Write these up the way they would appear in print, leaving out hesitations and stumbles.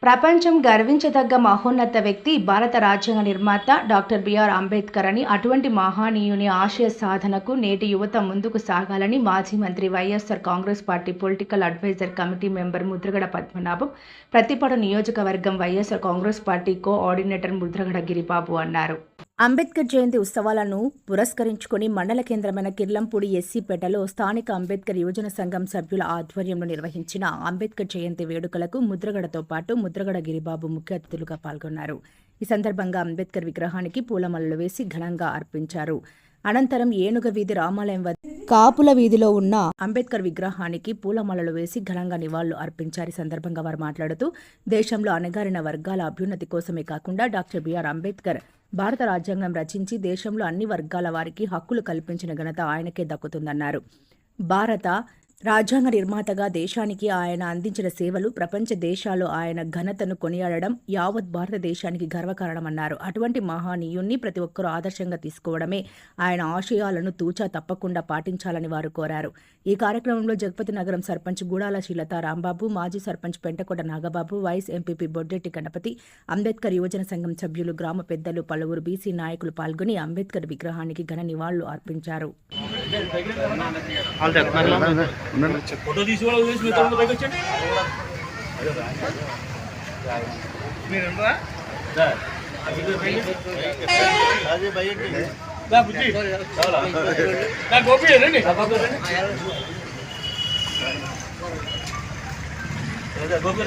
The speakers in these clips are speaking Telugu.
ప్రపంచం గర్వించదగ్గ మహోన్నత వ్యక్తి భారత రాజ్యాంగ నిర్మాత డాక్టర్ బిఆర్ అంబేద్కర్ అని, అటువంటి మహనీయుని ఆశయ సాధనకు నేటి యువత ముందుకు సాగాలని మాజీ మంత్రి, YSR congress party political adviser committee member Mudragada Padmanabham, Prathipadu నియోజకవర్గం YSR congress party coordinator Mudragada Giribabu అన్నారు. అంబేద్కర్ జయంతి ఉత్సవాలను పురస్కరించుకుని మండల కేంద్రమైన కిర్లంపూడి ఎస్సీపేటలో స్థానిక అంబేద్కర్ యువజన సంఘం సభ్యుల ఆధ్వర్యంలో నిర్వహించిన అంబేద్కర్ జయంతి వేడుకలకు ముద్రగడతో పాటు ముద్రగడ గిరిబాబు ముఖ్య అతిథులుగా పాల్గొన్నారు. ఈ సందర్భంగా అంబేద్కర్ విగ్రహానికి పూలమాలలు వేసి ఘనంగా అర్పించారు. అనంతరం ఏనుగ వీధి రామాలయం వద్ద కాపుల వీధిలో ఉన్న అంబేద్కర్ విగ్రహానికి పూలమాలలు వేసి ఘనంగా నివాళులు అర్పించారు. ఈ సందర్భంగా వారు మాట్లాడుతూ, దేశంలో అణగారిన వర్గాల అభ్యున్నతి కోసమే కాకుండా డాక్టర్ బిఆర్ అంబేద్కర్ భారత రాజ్యాంగం రచించి దేశంలో అన్ని వర్గాల వారికి హక్కులు కల్పించిన ఘనత ఆయనకే దక్కుతుందన్నారు. భారత రాజ్యాంగ నిర్మాతగా దేశానికి ఆయన అందించిన సేవలు ప్రపంచ దేశాలు ఆయన ఘనతను కొనియాడడం యావత్ భారతదేశానికి గర్వకారణమన్నారు. అటువంటి మహనీయుణ్ణి ప్రతి ఒక్కరూ ఆదర్శంగా తీసుకోవడమే ఆయన ఆశయాలను తూచా తప్పకుండా పాటించాలని వారు కోరారు. ఈ కార్యక్రమంలో జగపతి నగరం సర్పంచ్ గూడాల శ్రీలత రాంబాబు, మాజీ సర్పంచ్ పెంటకోట నాగబాబు, వైస్ ఎంపీపీ బొడ్డెట్టి గణపతి, అంబేద్కర్ యువజన సంఘం సభ్యులు, గ్రామ పెద్దలు, పలువురు బీసీ నాయకులు పాల్గొని అంబేద్కర్ విగ్రహానికి ఘన నివాళులు అర్పించారు. ఫోటో తీసి వాళ్ళు మిత్రులు పైకి వచ్చండి. గోపి రండి, గోపి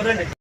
రండి.